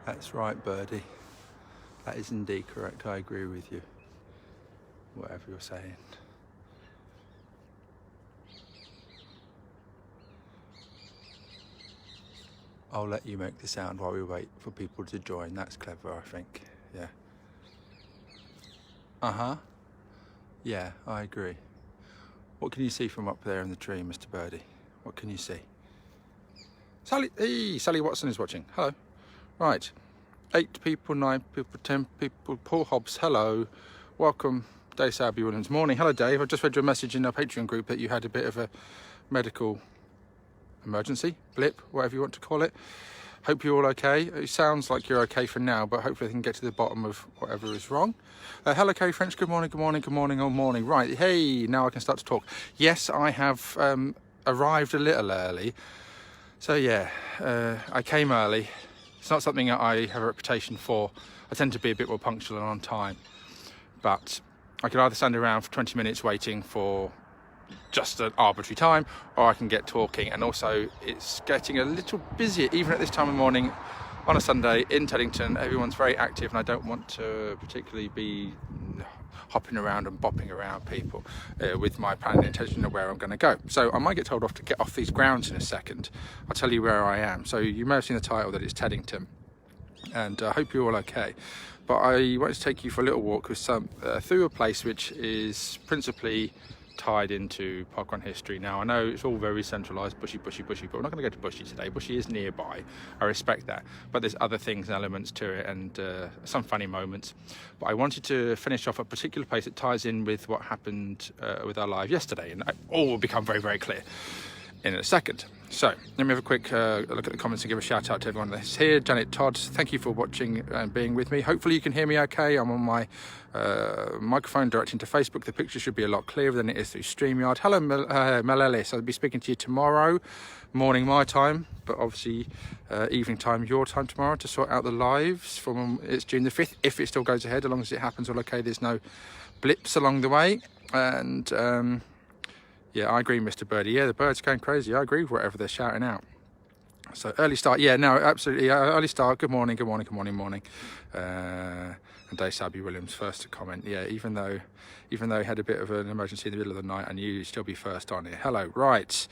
That's right, Birdie. That is indeed correct. I agree with you. Whatever you're saying. I'll let you make the sound while we wait for people to join. That's clever, I think. Yeah. Uh-huh. Yeah, I agree. What can you see from up there in the tree, Mr. Birdie? What can you see? Sally, hey, Sally Watson is watching. Hello. Right. 8 people, 9 people, 10 people. Paul Hobbs, hello. Welcome. Dave Sabby Williams. Morning. Hello, Dave. I just read your message in our Patreon group that you had a bit of a medical emergency, blip, whatever you want to call it. Hope you're all okay. It sounds like you're okay for now, but hopefully I can get to the bottom of whatever is wrong. Hello, Kerry French. Good morning, good morning, good morning, all morning. Right, hey, now I can start to talk. Yes, I have arrived a little early. So yeah, I came early. It's not something that I have a reputation for. I tend to be a bit more punctual and on time. But I could either stand around for 20 minutes waiting for just an arbitrary time, or I can get talking. And also it's getting a little busier even at this time of morning on a Sunday in Teddington. Everyone's very active and I don't want to particularly be hopping around and bopping around people with my plan and intention of where I'm going to go. So I might get told off to get off these grounds in a second. I'll tell you where I am. So you may have seen the title that it's Teddington, and I hope you're all okay. But I want to take you for a little walk with through a place which is principally tied into parkrun history. Now I know it's all very centralised, bushy, but we're not going to go to Bushy today. Bushy is nearby, I respect that, but there's other things and elements to it, and some funny moments. But I wanted to finish off a particular place that ties in with what happened with our live yesterday, and all will become very, very clear in a second. So let me have a quick look at the comments and give a shout out to everyone that's here. Janet Todd, thank you for watching and being with me. Hopefully you can hear me okay. I'm on my microphone directing to Facebook. The picture should be a lot clearer than it is through StreamYard. Hello, Mel Ellis. I'll be speaking to you tomorrow morning my time, but obviously evening time your time tomorrow to sort out the lives from it's June the 5th, if it still goes ahead. As long as it happens all okay, there's no blips along the way. And yeah, I agree, Mr. Birdie. Yeah, the birds going crazy. I agree with whatever they're shouting out. So early start. Yeah, no, absolutely. Early start. Good morning, good morning, good morning, morning. And Dave Sabby Williams first to comment. Yeah, even though he had a bit of an emergency in the middle of the night, I knew you'd still be first on here. Hello, right.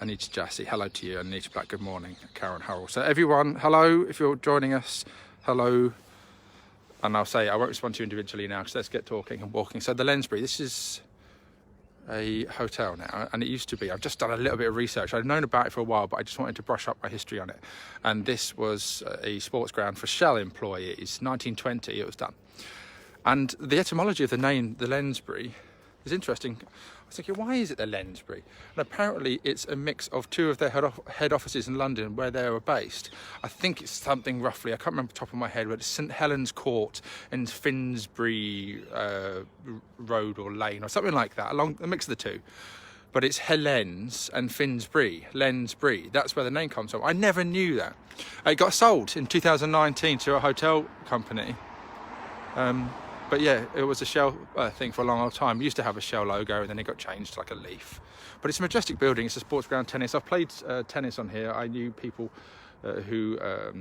Anita Jassy, hello to you. Anita Black, good morning. Karen Harrell. So everyone, hello, if you're joining us, hello. And I'll say, I won't respond to you individually now, because let's get talking and walking. So the Lensbury, this is a hotel now, and it used to be, I've just done a little bit of research. I'd known about it for a while, but I just wanted to brush up my history on it. And this was a sports ground for Shell employees. 1920 it was done. And the etymology of the name, the Lensbury, is interesting. I was thinking, why is it the Lensbury? And apparently it's a mix of two of their head offices in London where they were based. I think it's something roughly, I can't remember the top of my head, but it's St Helens Court and Finsbury Road or Lane or something like that, along a mix of the two. But it's Helens and Finsbury, Lensbury. That's where the name comes from. I never knew that. It got sold in 2019 to a hotel company. But yeah, it was a Shell thing for a long, long time. It used to have a Shell logo, and then it got changed to like a leaf. But it's a majestic building. It's a sports ground, tennis. I've played tennis on here. I knew people who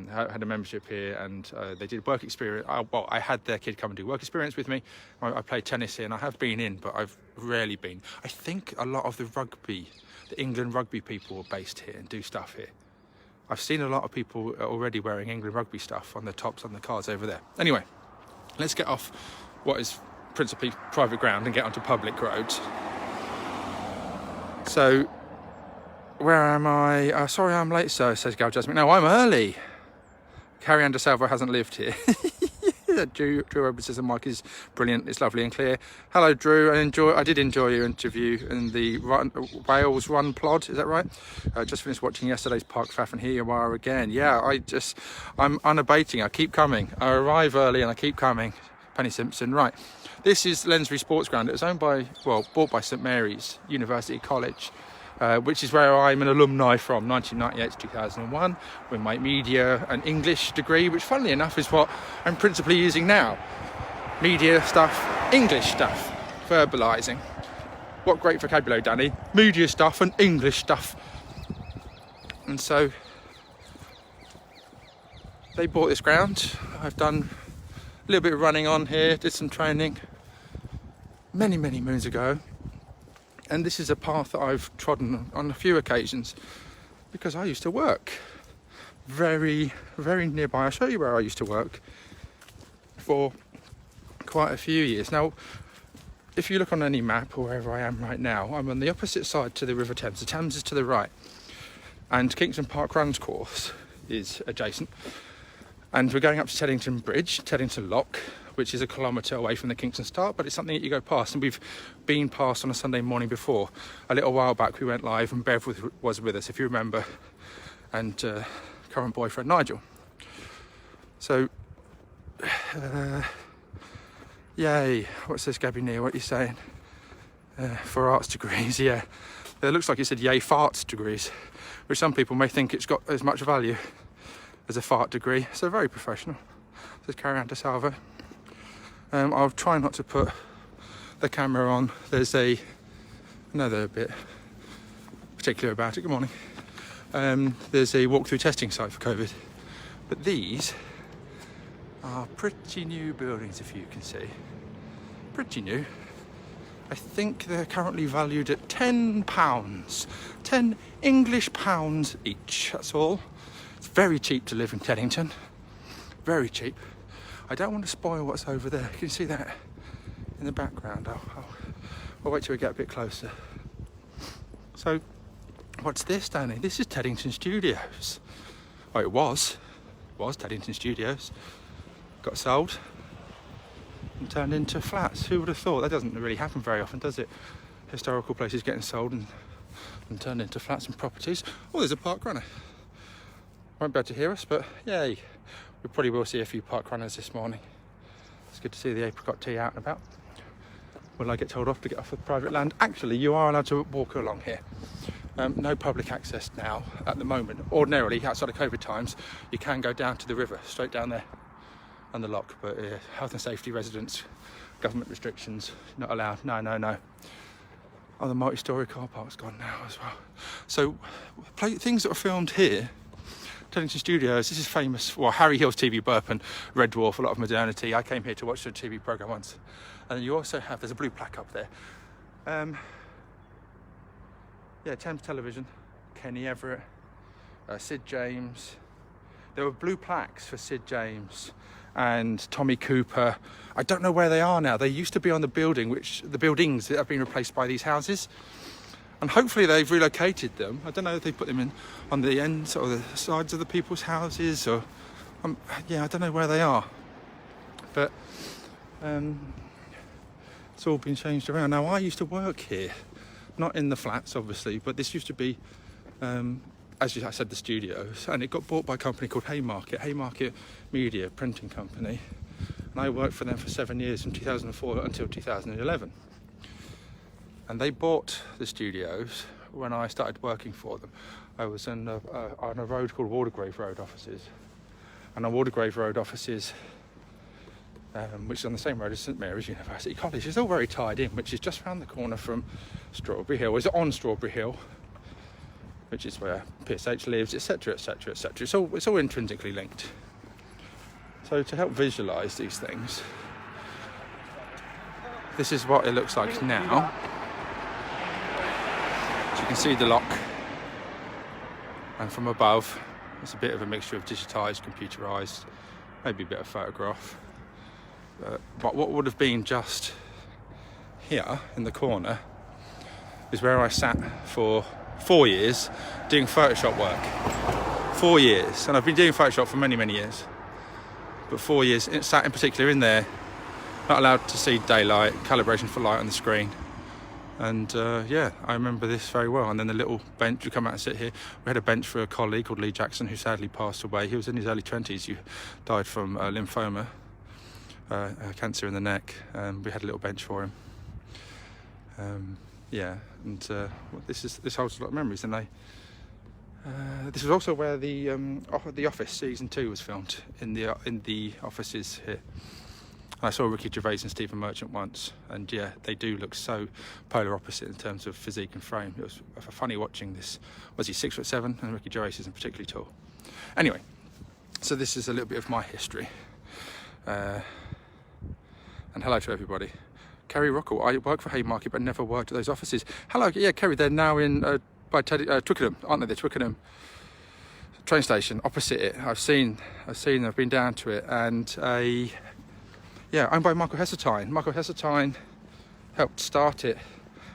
had a membership here, and they did work experience. Well, I had their kid come and do work experience with me. I played tennis here, and I have been in, but I've rarely been. I think a lot of the England rugby people are based here and do stuff here. I've seen a lot of people already wearing England rugby stuff on the tops on the cars over there. Anyway, let's get off what is principally private ground and get onto public roads. So, where am I? Sorry, I'm late, sir, says Gal Jasmine. No, I'm early. Carrie Ann de Salvo hasn't lived here. Drew Roberts says the mic is brilliant. It's lovely and clear. Hello, Drew. I did enjoy your interview in the Wales Run Plod. Is that right? Just finished watching yesterday's Park Faff, and here you are again. Yeah, I'm unabating. I keep coming. I arrive early and I keep coming. Penny Simpson. Right. This is Lensbury Sports Ground. It was bought by St Mary's University College, which is where I'm an alumni from, 1998 to 2001, with my media and English degree, which funnily enough is what I'm principally using now. Media stuff, English stuff, verbalising. What great vocabulary, Danny. Media stuff and English stuff. And so, they bought this ground. I've done a little bit of running on here, did some training many moons ago, and this is a path that I've trodden on a few occasions because I used to work very nearby. I'll show you where I used to work for quite a few years. Now, if you look on any map or wherever I am right now, I'm on the opposite side to the River Thames. The Thames is to the right, and Kingston Park Run's course is adjacent. And we're going up to Teddington Bridge, Teddington Lock, which is a kilometre away from the Kingston start, but it's something that you go past, and we've been past on a Sunday morning before. A little while back we went live and Bev was with us, if you remember, and current boyfriend Nigel. So, yay, what's this, Gabby Neal, what are you saying? For arts degrees, yeah. It looks like it said yay farts degrees, which some people may think it's got as much value as a fart degree. So very professional. Just carry on to Salvo. I'll try not to put the camera on. There's another bit particular about it. Good morning. There's a walk-through testing site for COVID, but these are pretty new buildings, if you can see. Pretty new. I think they're currently valued at £10, 10 English pounds each, that's all. It's very cheap to live in Teddington, very cheap. I don't want to spoil what's over there. Can you see that in the background? I'll wait till we get a bit closer. So, what's this, Danny? This is Teddington Studios. Oh, it was Teddington Studios. Got sold and turned into flats. Who would have thought? That doesn't really happen very often, does it? Historical places getting sold and turned into flats and properties. Oh, there's a park runner. Won't be able to hear us, but yay. We probably will see a few park runners this morning. It's good to see the apricot tea out and about. Will I get told off to get off of private land? Actually, you are allowed to walk along here. No public access now at the moment. Ordinarily, outside of COVID times, you can go down to the river, straight down there on the lock, but health and safety, residents, government restrictions, not allowed. No. Oh, the multi-storey car park's gone now as well. So, things that were filmed here, Teddington Studios, this is famous, well, Harry Hill's TV Burp and Red Dwarf, a lot of modernity. I came here to watch the TV programme once. And then you also have, there's a blue plaque up there. Yeah, Thames Television, Kenny Everett, Sid James. There were blue plaques for Sid James and Tommy Cooper. I don't know where they are now. They used to be on the buildings that have been replaced by these houses. And hopefully they've relocated them. I don't know if they put them in on the ends or the sides of the people's houses, or yeah, I don't know where they are. But it's all been changed around. Now, I used to work here, not in the flats, obviously, but this used to be, as I said, the studios, and it got bought by a company called Haymarket Media, printing company, and I worked for them for 7 years, from 2004 until 2011. And they bought the studios when I started working for them. I was on a road called Wardegrave Road offices, and on Wardegrave Road offices, which is on the same road as St Mary's University College, is all very tied in, which is just round the corner from Strawberry Hill. It's on Strawberry Hill, which is where PSH lives, etc, etc, etc. It's all intrinsically linked. So to help visualise these things, this is what it looks like now. So you can see the lock, and from above it's a bit of a mixture of digitised, computerised, maybe a bit of photograph. But what would have been just here in the corner is where I sat for 4 years doing Photoshop work. 4 years, and I've been doing Photoshop for many years, but 4 years, it sat in particular in there, not allowed to see daylight, calibration for light on the screen. And yeah, I remember this very well. And then the little bench, you come out and sit here. We had a bench for a colleague called Lee Jackson, who sadly passed away. He was in his early 20s. He died from lymphoma, cancer in the neck. We had a little bench for him. Yeah, and this holds a lot of memories. And this was also where the Office season 2 was filmed, in the offices here. I saw Ricky Gervais and Stephen Merchant once, and yeah, they do look so polar opposite in terms of physique and frame. It was funny watching this. Was he 6'7", and Ricky Gervais isn't particularly tall. Anyway, So this is a little bit of my history. And hello to everybody. Kerry Rockall. I work for Haymarket but never worked at those offices. Hello, yeah, Kerry, they're now in Twickenham, aren't they? The Twickenham train station opposite it. I've seen, I've been down to it, and yeah, owned by Michael Heseltine. Michael Heseltine helped start it,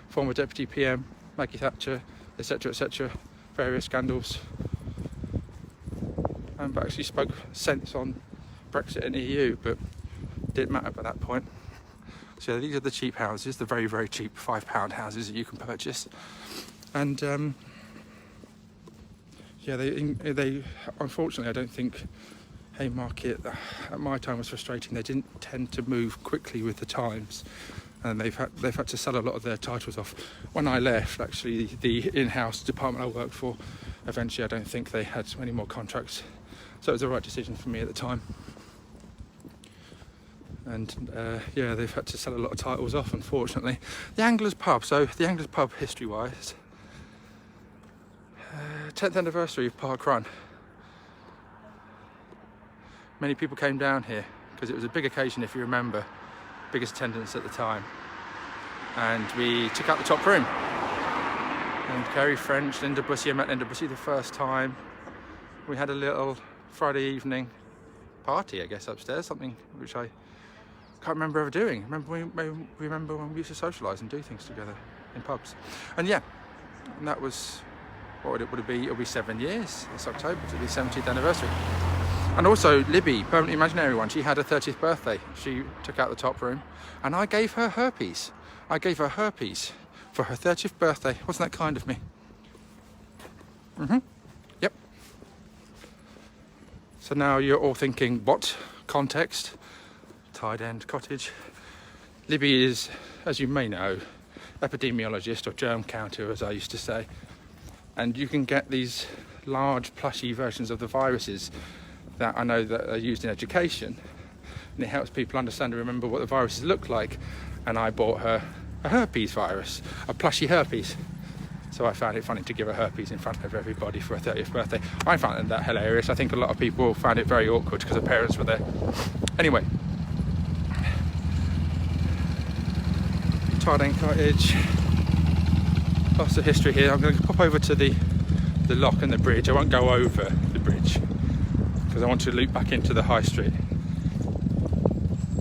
former Deputy PM, Maggie Thatcher, etc, etc, various scandals. But actually spoke sense on Brexit and EU, but didn't matter by that point. So yeah, these are the cheap houses, the very, very cheap £5 houses that you can purchase. And yeah, they unfortunately, I don't think Haymarket at my time was frustrating. They didn't tend to move quickly with the times, and they've had to sell a lot of their titles off. When I left, actually, the in-house department I worked for, eventually I don't think they had any more contracts, so it was the right decision for me at the time. And yeah, they've had to sell a lot of titles off, unfortunately. The Anglers Pub. So the Anglers Pub, history-wise, 10th anniversary of Parkrun. Many people came down here because it was a big occasion, if you remember, biggest attendance at the time. And we took out the top room. And Kerry French, Linda Bussey, I met Linda Bussey the first time. We had a little Friday evening party, I guess, upstairs, something which I can't remember ever doing. Remember when we used to socialise and do things together in pubs. And yeah, and that was, what would it be? It'll be 7 years this October, it'll be 70th anniversary. And also Libby, permanently imaginary one, she had her 30th birthday. She took out the top room and I gave her herpes. I gave her herpes for her 30th birthday. Wasn't that kind of me? Yep. So now you're all thinking, what? Context? Tide End Cottage. Libby is, as you may know, epidemiologist, or germ counter, as I used to say. And you can get these large plushy versions of the viruses that I know that are used in education, and it helps people understand and remember what the viruses look like. And I bought her a herpes virus, a plushy herpes. So I found it funny to give her herpes in front of everybody for her 30th birthday. I found that hilarious. I think a lot of people found it very awkward because her parents were there. Anyway, Tide End Cottage. Lots of history here. I'm going to pop over to the lock and the bridge. I won't go over the bridge because I want to loop back into the high street.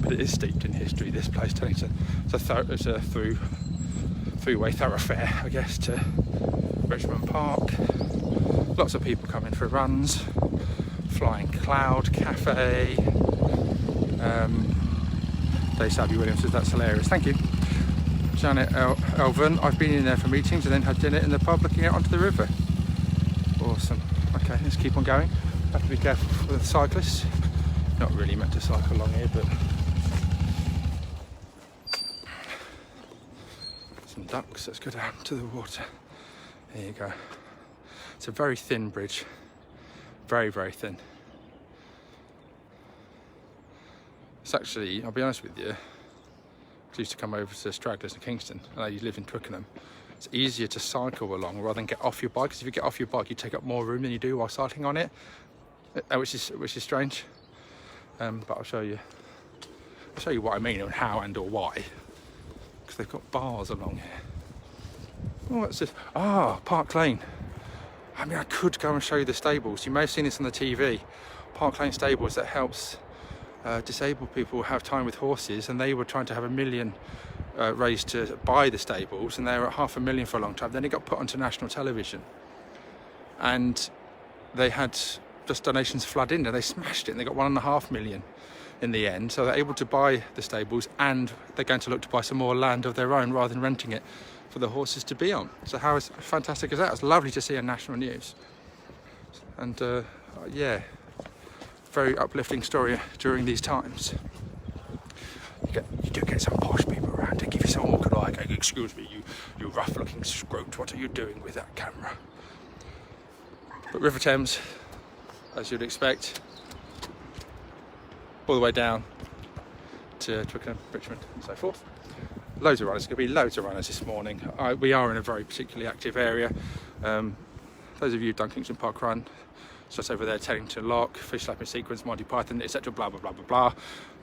But it is steeped in history, this place, Teddington. It's a throughway thoroughfare, I guess, to Richmond Park. Lots of people coming for runs. Flying Cloud Cafe. Dave Savvy Williams says that's hilarious. Thank you. Janet Elvin, I've been in there for meetings and then had dinner in the pub looking out onto the river. Awesome. Okay, let's keep on going. Have to be careful with the cyclists. Not really meant to cycle along here, but some ducks. Let's go down to the water. There you go. It's a very thin bridge. Very, very thin. It's actually, I'll be honest with you, I used to come over to Stragglers in Kingston, and I live in Twickenham. It's easier to cycle along rather than get off your bike, because if you get off your bike you take up more room than you do while cycling on it, which is strange. But I'll show you what I mean and how and or why, because they've got bars along here. Oh, what's this? Park Lane. I mean, I could go and show you the stables. You may have seen this on the TV. Park Lane Stables that helps disabled people have time with horses, and they were trying to have £1 million raised to buy the stables, and they were at £500,000 for a long time. Then it got put onto national television, and they had just donations flood in, and they smashed it, and they got £1.5 million in the end. So they're able to buy the stables, and they're going to look to buy some more land of their own rather than renting it for the horses to be on. So how fantastic is that? It's lovely to see on national news, and yeah, very uplifting story during these times. You do get some posh people around to give you some awkward eye. Excuse me, you rough-looking scrote, what are you doing with that camera? But River Thames, as you'd expect, all the way down to Twickenham, Richmond, and so forth. Loads of runners. There's going to be loads of runners this morning. We are in a very particularly active area. Those of you who've done Kingston Park Run So it's over there, Teddington Lock, fish slapping sequence, Monty Python, etc. Blah blah blah blah blah.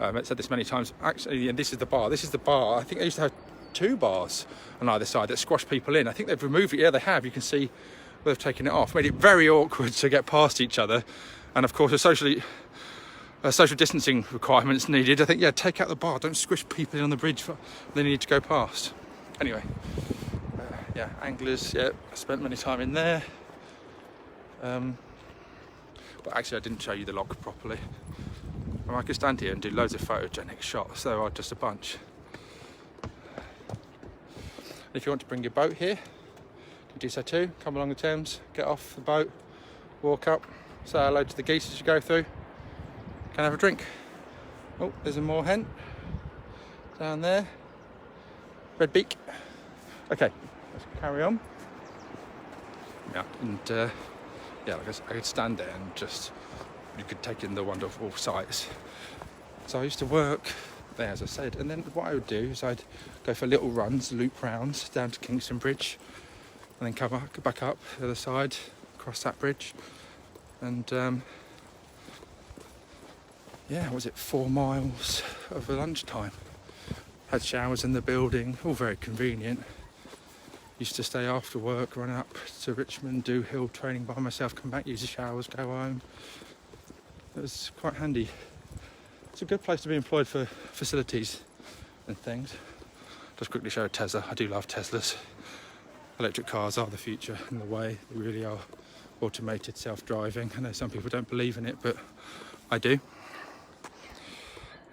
I've said this many times. Actually, and this is the bar. This is the bar. I think they used to have 2 bars on either side that squash people in. I think they've removed it. Yeah, they have. You can see where they've taken it off. Made it very awkward to get past each other, and of course, social distancing requirements needed. I think, yeah, take out the bar. Don't squish people in on the bridge they need to go past. Anyway, yeah, anglers. Yeah, I spent many time in there. But actually, I didn't show you the lock properly. I could stand here and do loads of photogenic shots. There are just a bunch. If you want to bring your boat here, you do so too. Come along the Thames, get off the boat, walk up, say hello to the geese as you go through. Can have a drink. Oh, there's a moorhen down there. Red beak. Okay, let's carry on. Yeah, and yeah, like I could stand there and just, you could take in the wonderful sights. So I used to work there, as I said, and then what I would do is I'd go for little runs, loop rounds down to Kingston Bridge, and then come back up the other side, across that bridge, and yeah, was it 4 miles over lunchtime? Had showers in the building, all very convenient. Used to stay after work, run up to Richmond, do hill training by myself, come back, use the showers, go home. It was quite handy. It's a good place to be employed for facilities and things. Just quickly show a Tesla. I do love Teslas. Electric cars are the future in the way. They really are. Automated, self-driving. I know some people don't believe in it, but I do.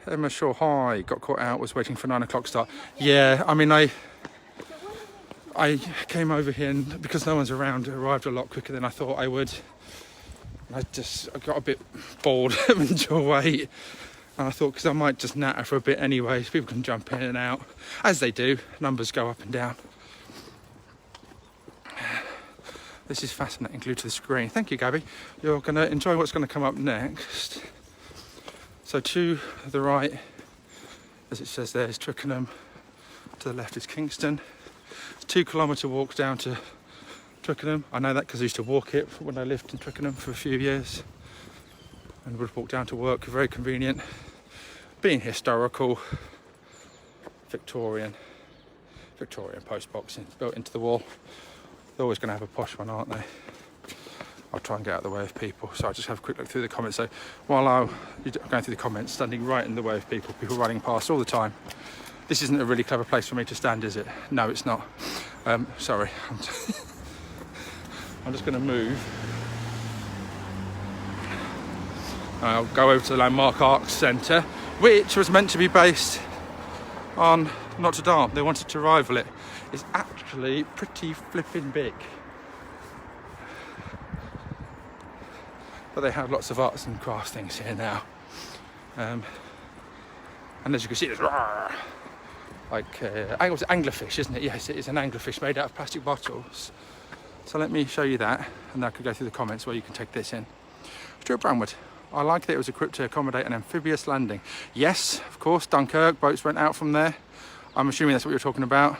Emma Shaw, hi. Got caught out, was waiting for 9 o'clock start. Yeah, I mean, I came over here and because no one's around, arrived a lot quicker than I thought I would. I got a bit bored of your wait, and I thought because I might just natter for a bit anyway, so people can jump in and out as they do. Numbers go up and down. This is fascinating. Glued to the screen. Thank you, Gabby. You're going to enjoy what's going to come up next. So to the right, as it says there, is Twickenham. To the left is Kingston. It's a 2 kilometre walk down to Twickenham. I know that because I used to walk it when I lived in Twickenham for a few years, and would walk down to work. Very convenient. Being historical, Victorian post boxing built into the wall. They're always going to have a posh one, aren't they? I'll try and get out of the way of people. So I'll just have a quick look through the comments. So while I'm going through the comments, standing right in the way of people running past all the time. This isn't a really clever place for me to stand, is it? No, it's not. Sorry. I'm just going to move. I'll go over to the Landmark Arts Centre, which was meant to be based on Notre Dame. They wanted to rival it. It's actually pretty flipping big. But they have lots of arts and crafts things here now. And as you can see, there's like it's anglerfish, isn't it? Yes, it is an anglerfish made out of plastic bottles. So let me show you that, and then I could go through the comments where you can take this in. Stuart Brownwood. I like that it was equipped to accommodate an amphibious landing. Yes, of course, Dunkirk, boats went out from there. I'm assuming that's what you're talking about.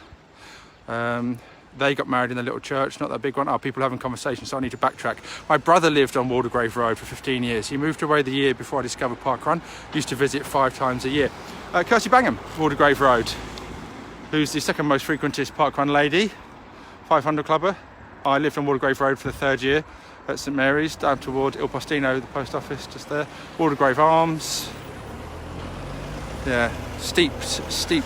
They got married in the little church, not that big one. Oh, people having conversations, so I need to backtrack. My brother lived on Waldegrave Road for 15 years. He moved away the year before I discovered Parkrun. Used to visit 5 times a year. Kirsty Bangham, Waldegrave Road, who's the second most frequentist Parkrun lady, 500 clubber. I lived on Waldegrave Road for the 3rd year at St Mary's, down toward Il Postino, the post office, just there. Waldegrave Arms. Yeah, steep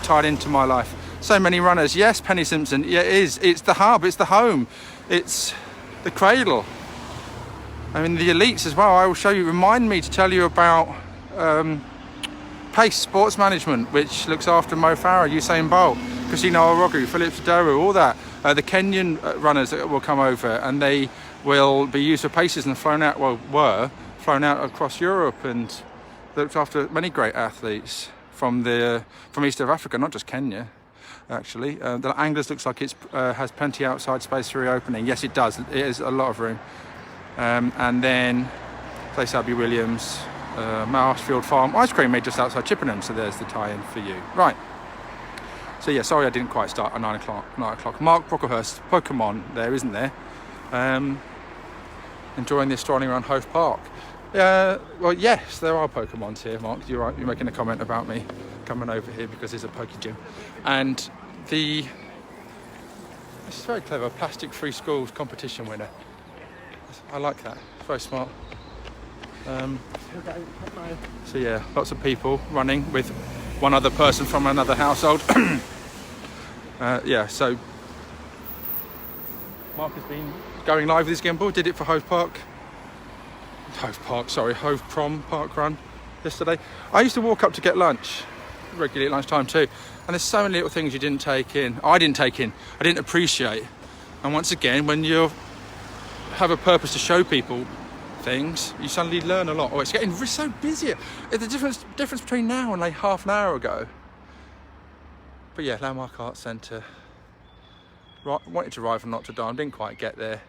tied into my life. So many runners. Yes, Penny Simpson. Yeah, it is. It's the hub. It's the home. It's the cradle. I mean, the elites as well. I will show you. Remind me to tell you about Pace Sports Management, which looks after Mo Farah, Usain Bolt, Christina Orogu, Philip Sodero, all that. The Kenyan runners that will come over, and they will be used for paces and flown out. Well, were flown out across Europe and looked after many great athletes from east of Africa, not just Kenya. Actually, the Anglers looks like it has plenty outside space for reopening. Yes, it does. It is a lot of room. And then place Abbey Williams, Marshfield Farm ice cream made just outside Chippenham. So there's the tie-in for you. Right. So yeah, sorry I didn't quite start at 9 o'clock. 9 o'clock. Mark Brocklehurst, Pokemon. There isn't there. enjoying this strolling around Hove Park. Well, yes, there are Pokemons here, Mark. You're right. You're making a comment about me coming over here because there's a Poke Gym, and this is very clever. Plastic-free schools competition winner. I like that. It's very smart. So yeah, lots of people running with one other person from another household. Yeah, so Mark has been going live with his gimbal. Did it for Hove Prom Park Run yesterday. I used to walk up to get lunch regularly at lunchtime too, and there's so many little things you didn't take in. I didn't appreciate. And once again, when you have a purpose to show people things, you suddenly learn a lot. Oh, it's getting so busy. The difference between now and like half an hour ago. But yeah, Landmark Arts Centre. Wanted to ride from Notre Dame, didn't quite get there.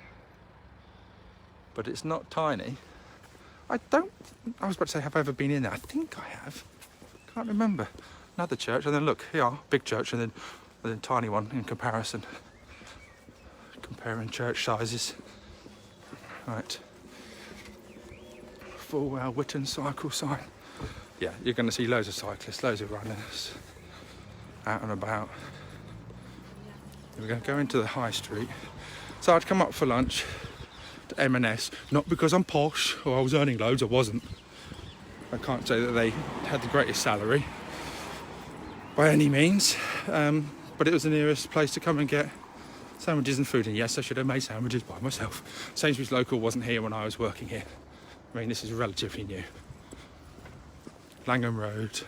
But it's not tiny. I was about to say, have I ever been in there? I think I have. Can't remember. Another church, and then look, here, big church, and then tiny one in comparison. Comparing church sizes. Right. Full Witten cycle sign. Yeah, you're going to see loads of cyclists, loads of runners out and about. We're going to go into the high street. So I'd come up for lunch to M&S, not because I'm posh or I was earning loads. I wasn't. I can't say that they had the greatest salary by any means, but it was the nearest place to come and get sandwiches and food. And yes, I should have made sandwiches by myself. Sainsbury's Local wasn't here when I was working here. I mean, this is relatively new. Langham Road.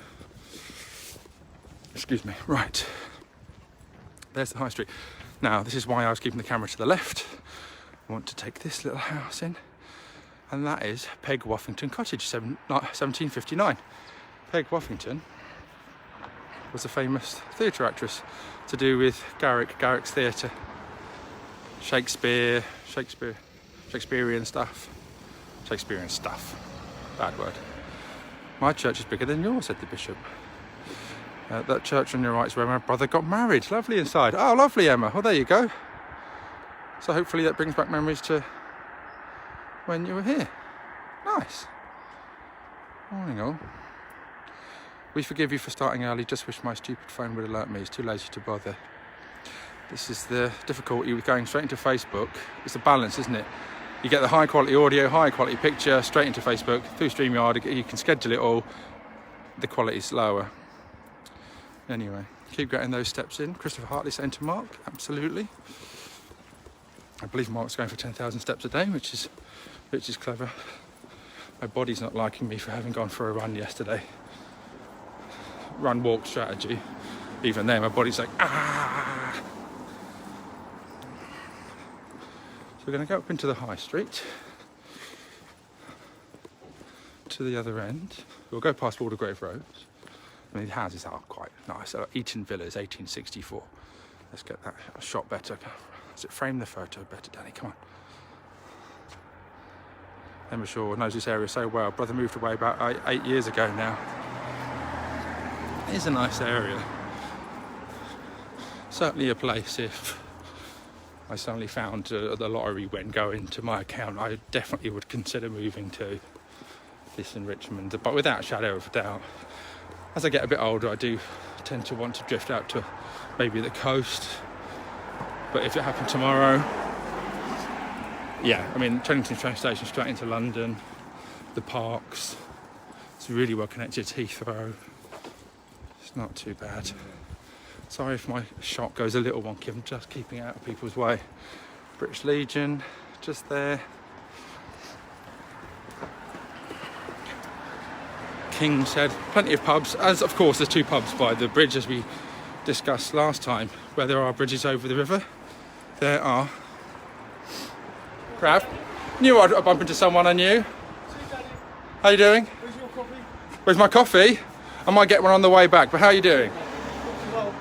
Excuse me. Right. There's the high street. Now, this is why I was keeping the camera to the left. I want to take this little house in, and that is Peg Woffington Cottage, 1759. Peg Woffington was a famous theatre actress to do with Garrick's theatre, Shakespearean stuff. Bad word. My church is bigger than yours, said the bishop. That church on your right is where my brother got married. Lovely inside. Oh, lovely, Emma. Well, there you go. So hopefully that brings back memories to when you were here. Nice. Morning all. We forgive you for starting early. Just wish my stupid phone would alert me. It's too lazy to bother. This is the difficulty with going straight into Facebook. It's a balance, isn't it? You get the high quality audio, high quality picture straight into Facebook through StreamYard. You can schedule it all. The quality's lower. Anyway, keep getting those steps in. Christopher Hartley saying to Mark, absolutely. I believe Mark's going for 10,000 steps a day, which is clever. My body's not liking me for having gone for a run yesterday. Run-walk strategy. Even then, my body's like, ah! So we're going to go up into the high street. To the other end. We'll go past Waldegrave Road. I mean, the houses are quite nice. Eaton Villas, 1864. Let's get that shot better. Does it frame the photo better, Danny? Come on. Emma Shaw knows this area so well. Brother moved away about 8 years ago now. It is a nice area. Certainly a place if I suddenly found the lottery when going to my account, I definitely would consider moving to this in Richmond, but without a shadow of a doubt. As I get a bit older, I do tend to want to drift out to maybe the coast. But if it happened tomorrow, yeah, I mean, Teddington train station straight into London, the parks, it's really well connected to Heathrow. It's not too bad. Sorry if my shot goes a little wonky, I'm just keeping it out of people's way. British Legion, just there. King's Head, plenty of pubs, as of course there's two pubs by the bridge as we discussed last time, where there are bridges over the river. There are. Crab, knew I'd bump into someone I knew. How you doing? Where's your coffee? Where's my coffee? I might get one on the way back, but how are you doing? Well,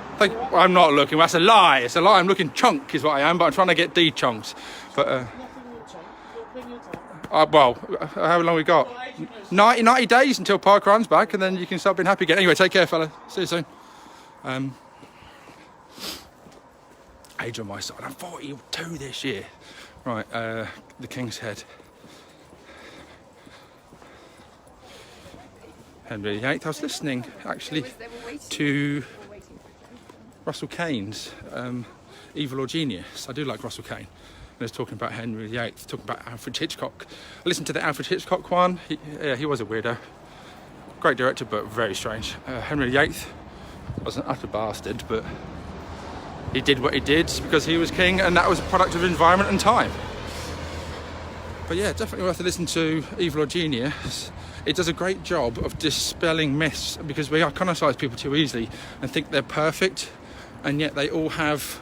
I'm not looking, that's a lie, it's a lie, I'm looking chunk is what I am, but I'm trying to get D chunks. But nothing will change. You've got plenty of time. well, how long we got? 90 days until parkrun's back, and then you can start being happy again. Anyway, take care, fella. See you soon. Age on my side. I'm 42 this year. Right, the King's Head. Henry VIII. I was listening actually to Russell Kane's Evil or Genius. I do like Russell Kane. And he's talking about Henry VIII, talking about Alfred Hitchcock. I listened to the Alfred Hitchcock one. He was a weirdo. Great director, but very strange. Henry VIII was an utter bastard, but he did what he did because he was king, and that was a product of environment and time. But yeah, definitely worth a listen to Evil or Genius. It does a great job of dispelling myths, because we iconocise people too easily and think they're perfect, and yet they all have.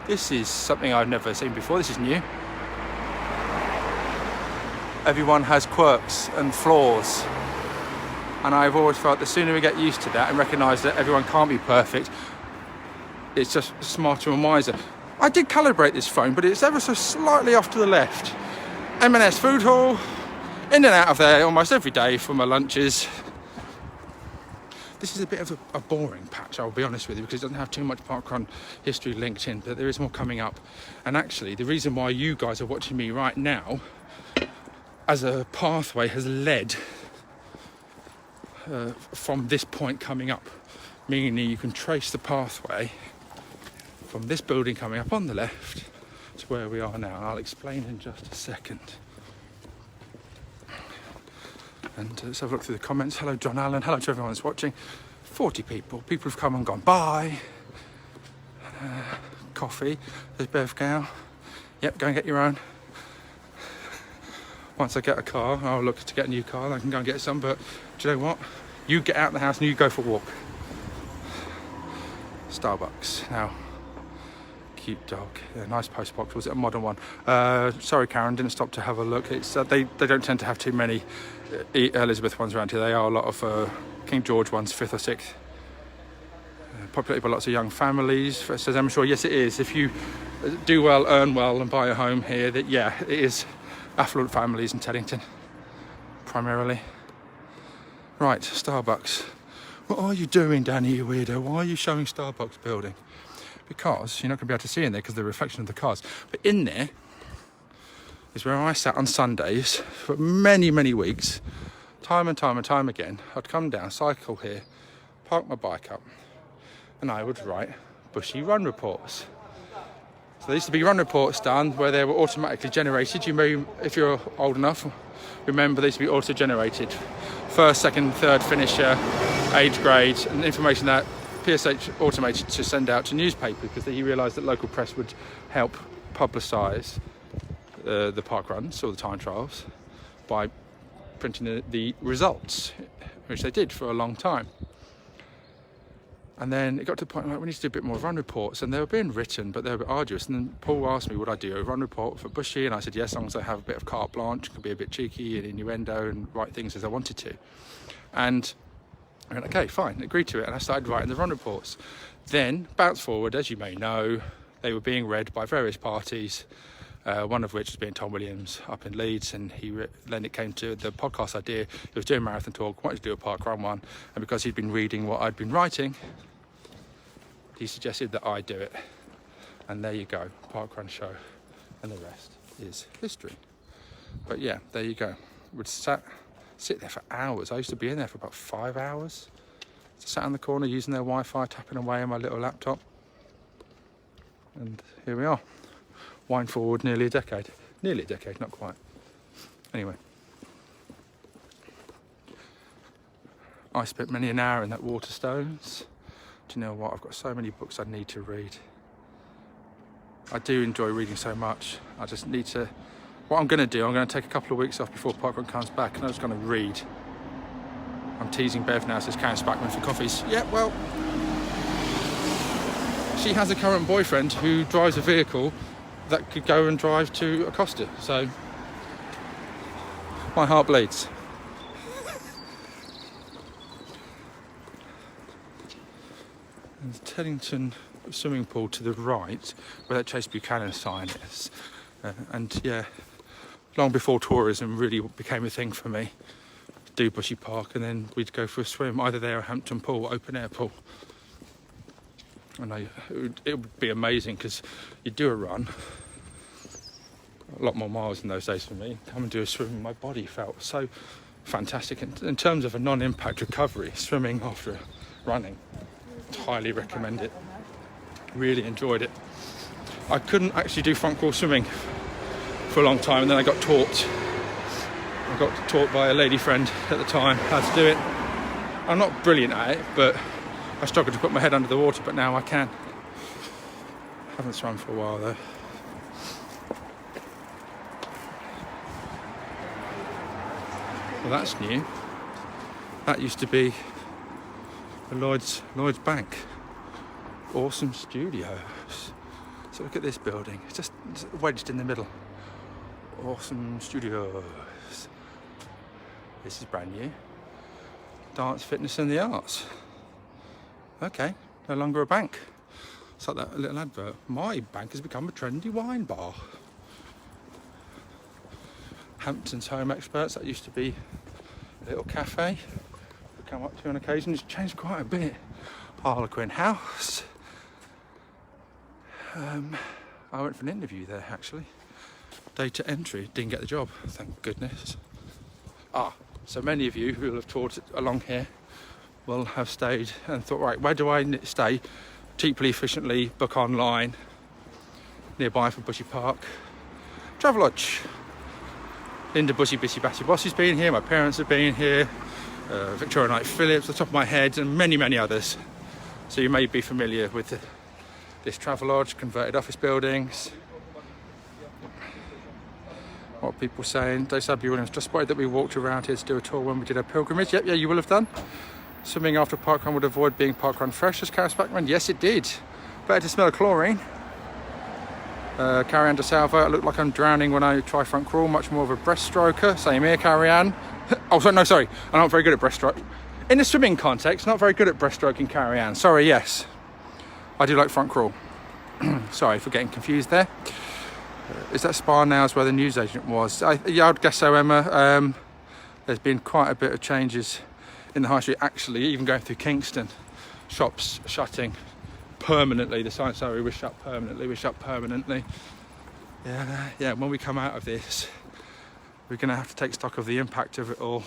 This is something I've never seen before. This is new. Everyone has quirks and flaws, and I've always felt the sooner we get used to that and recognise that everyone can't be perfect, it's just smarter and wiser. I did calibrate this phone, but it's ever so slightly off to the left. M&S Food Hall, in and out of there almost every day for my lunches. This is a bit of a boring patch, I'll be honest with you, because it doesn't have too much parkrun history linked in, but there is more coming up. And actually, the reason why you guys are watching me right now, as a pathway has led from this point coming up, meaning you can trace the pathway from this building coming up on the left to where we are now. And I'll explain in just a second. And let's have a look through the comments. Hello, John Allen. Hello to everyone that's watching. 40 people. People have come and gone by. Coffee. There's Bev Gow. Yep, go and get your own. Once I get a car, I'll look to get a new car. I can go and get some, but do you know what? You get out of the house and you go for a walk. Starbucks. Now, cute dog. Yeah, nice post box. Was it a modern one? Sorry, Karen, didn't stop to have a look. It's they don't tend to have too many Elizabeth ones around here. They are a lot of King George ones, 5th or 6th. Populated by lots of young families. Says I'm sure, yes, it is. If you do well, earn well, and buy a home here, that yeah, it is affluent families in Teddington, primarily. Right, Starbucks. What are you doing, Danny, you weirdo? Why are you showing Starbucks building? Because you're not going to be able to see in there because of the reflection of the cars. But in there is where I sat on Sundays for many, many weeks, time and time again. I'd come down, cycle here, park my bike up, and I would write bushy run reports. So there used to be run reports done where they were automatically generated. You may, if you're old enough, remember they used to be auto-generated. First, second, third finisher, age grade, and information that PSH automated to send out to newspapers because he realised that local press would help publicise the park runs or the time trials by printing the results, which they did for a long time. And then it got to the point where we need to do a bit more run reports, and they were being written, but they were a bit arduous. And then Paul asked me, would I do a run report for Bushy? And I said, yes, as long as I have a bit of carte blanche, could be a bit cheeky and innuendo and write things as I wanted to. And I went, okay, fine, agreed to it. And I started writing the run reports. Then, bounce forward, as you may know, they were being read by various parties, one of which was being Tom Williams up in Leeds. And then it came to the podcast idea. He was doing Marathon Talk, wanted to do a park run one. And because he'd been reading what I'd been writing, he suggested that I do it. And there you go, park run show. And the rest is history. But yeah, there you go. Would sit there for hours. I used to be in there for about 5 hours. Sat in the corner using their Wi-Fi, tapping away on my little laptop. And here we are. Wind forward nearly a decade. Nearly a decade, not quite. Anyway. I spent many an hour in that Waterstones. Do you know what? I've got so many books I need to read. I do enjoy reading so much. I just need to... What I'm going to do, I'm going to take a couple of weeks off before Parkrun comes back, and I'm just going to read. I'm teasing Bev now, says Karen Spackman for coffees. Yeah, well... She has a current boyfriend who drives a vehicle that could go and drive to Acosta, so... My heart bleeds. And the Teddington swimming pool to the right, where that Chase Buchanan sign is. And yeah, long before tourism really became a thing for me, do Bushy Park, and then we'd go for a swim, either there or Hampton Pool, open air pool. And it would be amazing because you'd do a run, a lot more miles in those days for me. Come and do a swim, my body felt so fantastic. In terms of a non-impact recovery, swimming after running, highly recommend it. Really enjoyed it. I couldn't actually do front crawl swimming for a long time, and then I got taught by a lady friend at the time how to do it. I'm not brilliant at it, but I struggled to put my head under the water, but now I can. Haven't swum for a while though. Well, that's new. That used to be the Lloyd's Bank. Awesome studios. So look at this building. It's just wedged in the middle. Awesome studios. This is brand new. Dance, fitness and the arts. Okay, no longer a bank. It's like that little advert. My bank has become a trendy wine bar. Hampton's Home Experts, that used to be a little cafe we come up to on occasion. It's changed quite a bit. Harlequin House. I went for an interview there actually. Data entry, didn't get the job, thank goodness. So many of you who will have taught along here will have stayed and thought, right, where do I stay cheaply, efficiently, book online, nearby for Bushy Park? Travelodge. Linda Bushy Bossy's been here, my parents have been here, Victoria Knight Phillips, the top of my head, and many, many others. So you may be familiar with this Travelodge, converted office buildings. What are people saying? Dave Sabby Williams, just spotted that we walked around here to do a tour when we did our pilgrimage. Yep, yeah, you will have done. Swimming after parkrun would avoid being parkrun fresh, as Karis Backman. Yes, it did. Better to smell of chlorine. Carrie Ann DeSalvo, I look like I'm drowning when I try front crawl. Much more of a breaststroker. Same here, Carrie Ann. Oh, sorry. I'm not very good at breaststroke. In a swimming context, not very good at breaststroking, Carrie Ann. Sorry, yes. I do like front crawl. Sorry for getting confused there. Is that Spa now is where the newsagent was? Yeah, I'd guess so, Emma. There's been quite a bit of changes in the high street, actually, even going through Kingston. Shops shutting permanently. The signs say we shut permanently. Yeah, when we come out of this, we're going to have to take stock of the impact of it all.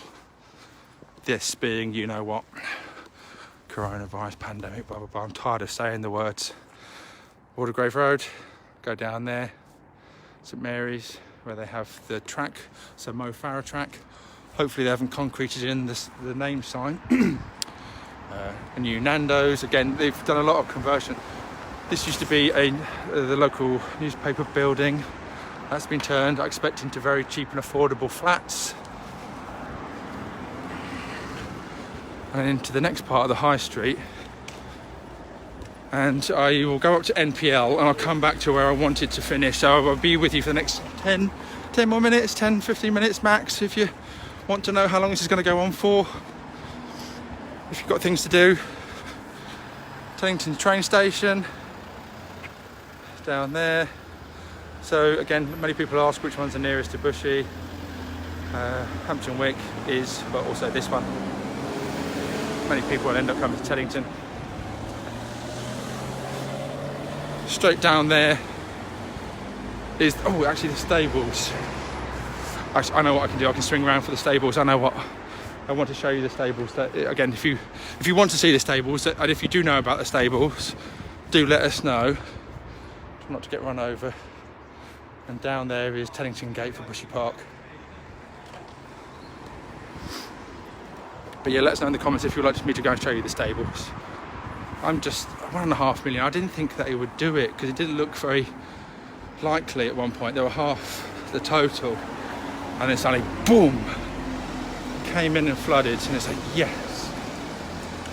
This being, you know what, coronavirus, pandemic, blah, blah, blah. I'm tired of saying the words. Watergrave Road, go down there. St Mary's, where they have the track, so Mo Farah track. Hopefully they haven't concreted in the name sign. A new Nando's, again, they've done a lot of conversion. This used to be the local newspaper building. That's been turned, I expect, into very cheap and affordable flats. And into the next part of the high street. And I will go up to NPL and I'll come back to where I wanted to finish. So I'll be with you for the next 10 more minutes, 10, 15 minutes max, if you want to know how long this is going to go on for. If you've got things to do. Teddington train station, down there. So again, many people ask which one's the nearest to Bushy. Hampton Wick is, but also this one. Many people will end up coming to Teddington. Straight down there is, actually the stables. I know what I can do. I can swing around for the stables. I know what I want to show you. The stables. That, again, if you want to see the stables, and if you do know about the stables, do let us know. Not to get run over. And down there is Teddington Gate for Bushy Park. But yeah, let us know in the comments if you'd like me to go and show you the stables. I'm just 1.5 million. I didn't think that it would do it because it didn't look very likely at one point. There were half the total, and then suddenly, boom, came in and flooded. And it's like, yes.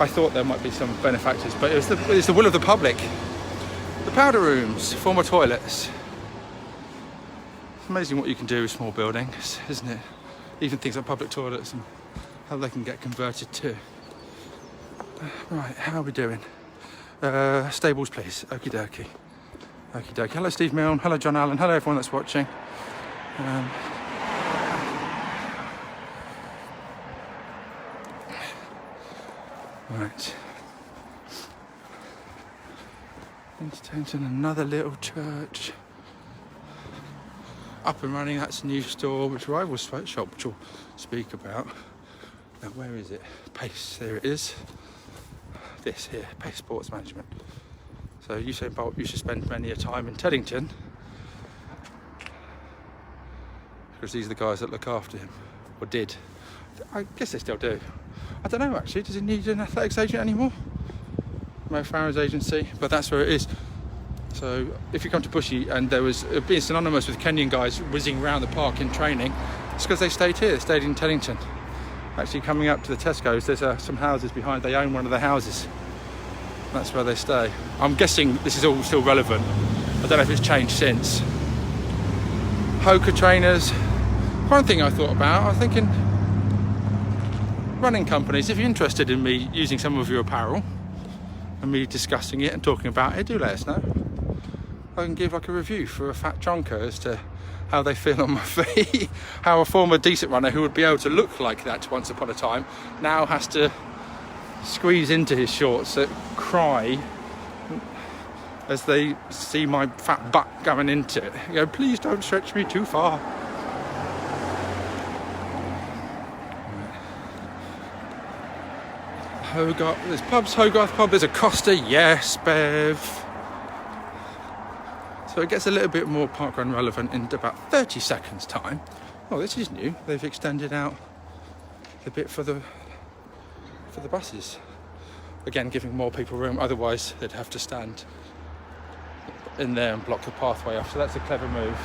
I thought there might be some benefactors, but it's the will of the public. The powder rooms, former toilets. It's amazing what you can do with small buildings, isn't it? Even things like public toilets and how they can get converted too. Right, how are we doing? Stables, please. Okie dokie. Okie dokie. Hello, Steve Milne. Hello, John Allen. Hello, everyone that's watching. Right. Into Teddington, another little church. up and running. That's a new store, which rival sweatshop, which we'll speak about. Now, where is it? Pace, there it is. This here, Pace Sports Management. So Usain Bolt used to spend many a time in Teddington, because these are the guys that look after him, or did. I guess they still do. I don't know actually, does he need an athletics agent anymore? Mo Farah's agency, but that's where it is. So if you come to Bushy and there was being synonymous with Kenyan guys whizzing around the park in training, it's because they stayed here, they stayed in Teddington. Actually coming up to the Tesco's, there's some houses behind, they own one of the houses. That's where they stay. I'm guessing this is all still relevant. I don't know if it's changed since. Hoka trainers. One thing I thought about, I was thinking, running companies, if you're interested in me using some of your apparel and me discussing it and talking about it, do let us know. I can give like a review for a fat chonker as to how they feel on my feet. How a former decent runner who would be able to look like that once upon a time now has to squeeze into his shorts that cry as they see my fat butt going into it. You go, please don't stretch me too far. Hogarth, there's pubs, Hogarth pub, there's a Costa, yes, Bev. So it gets a little bit more parkrun relevant in about 30 seconds time. Oh, this is new. They've extended out a bit for the buses. Again, giving more people room, otherwise they'd have to stand in there and block the pathway off. So that's a clever move.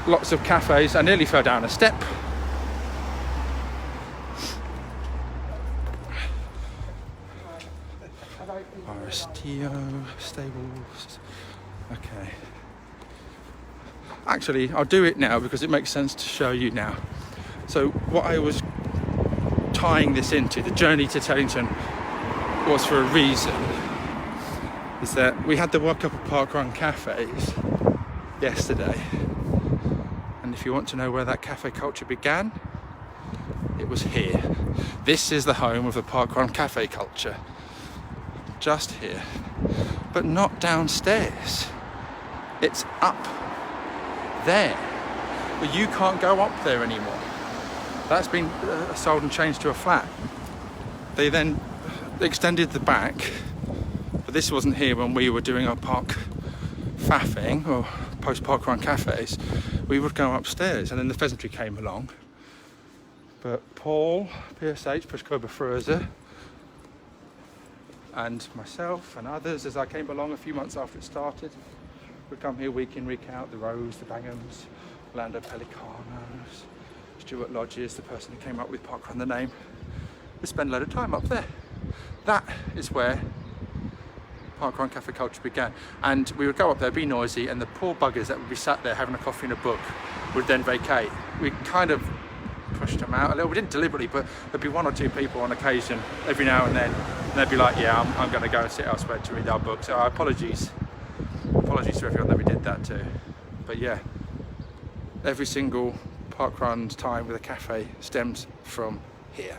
Lots of cafes. I nearly fell down a step. RSTO, stables. Okay. Actually, I'll do it now because it makes sense to show you now. So what I was tying this into, the journey to Teddington, was for a reason. Is that we had the World Cup of Parkrun cafes yesterday. And if you want to know where that cafe culture began, it was here. This is the home of the parkrun cafe culture. Just here. But not downstairs. It's up there. But you can't go up there anymore. That's been sold and changed to a flat. They then extended the back, but this wasn't here when we were doing our park faffing or post-parkrun cafes. We would go upstairs, and then the pheasantry came along. But Paul, PSH, Pushkoba Fruza, and myself and others, as I came along a few months after it started, would come here week in, week out. The Rose, the Banghams, Orlando Pelicanos, Stuart Lodges, the person who came up with Parkrun the name, would spend a load of time up there. That is where parkrun cafe culture began. And we would go up there, be noisy, and the poor buggers that would be sat there having a coffee and a book would then vacate. We kind of pushed them out a little. We didn't deliberately, but there'd be one or two people on occasion every now and then, and they'd be like, yeah, I'm going to go and sit elsewhere to read our book. So apologies to everyone that we did that to. But yeah, every single parkrun time with a cafe stems from here.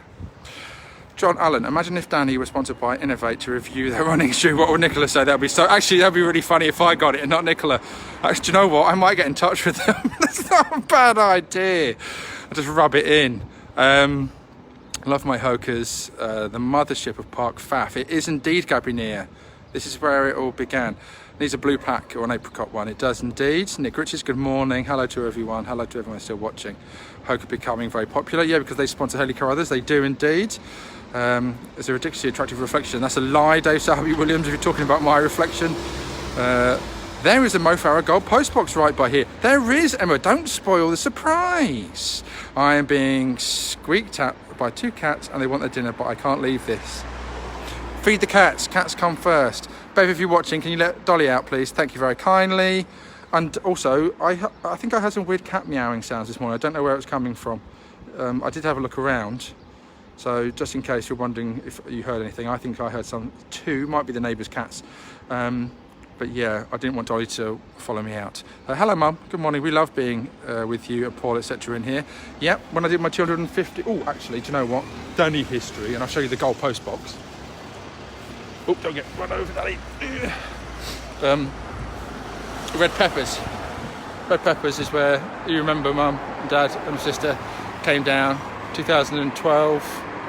John Allen, imagine if Danny was sponsored by Innovate to review their running shoe. What would Nicola say? That'd be really funny if I got it and not Nicola. Actually, do you know what? I might get in touch with them. That's not a bad idea. I'll just rub it in. Love my Hokas. The mothership of Park Faff. It is indeed Gabineer. This is where it all began. Needs a blue plaque or an apricot one. It does indeed. Nick Richards, good morning. Hello to everyone. Hello to everyone still watching. Hoka becoming very popular. Yeah, because they sponsor Haley Carruthers. They do indeed. It's a ridiculously attractive reflection. That's a lie, Dave Sahabi Williams, if you're talking about my reflection. There is a Mo Farah gold postbox right by here. There is, Emma, don't spoil the surprise. I am being squeaked at by two cats and they want their dinner, but I can't leave this. Feed the cats. Cats come first. Bev, if you're watching, can you let Dolly out, please? Thank you very kindly. And also, I think I heard some weird cat meowing sounds this morning. I don't know where it was coming from. I did have a look around. So just in case you're wondering if you heard anything, I think I heard some too. Might be the neighbour's cats. But yeah, I didn't want Dolly to follow me out. Hello, Mum. Good morning. We love being with you and Paul, etc. in here. Yep, when I did my 250... Oh, actually, do you know what? Danny history, and I'll show you the gold post box. Oh, don't get run over, Danny. Red peppers. Red Peppers is where you remember Mum, Dad and sister came down 2012.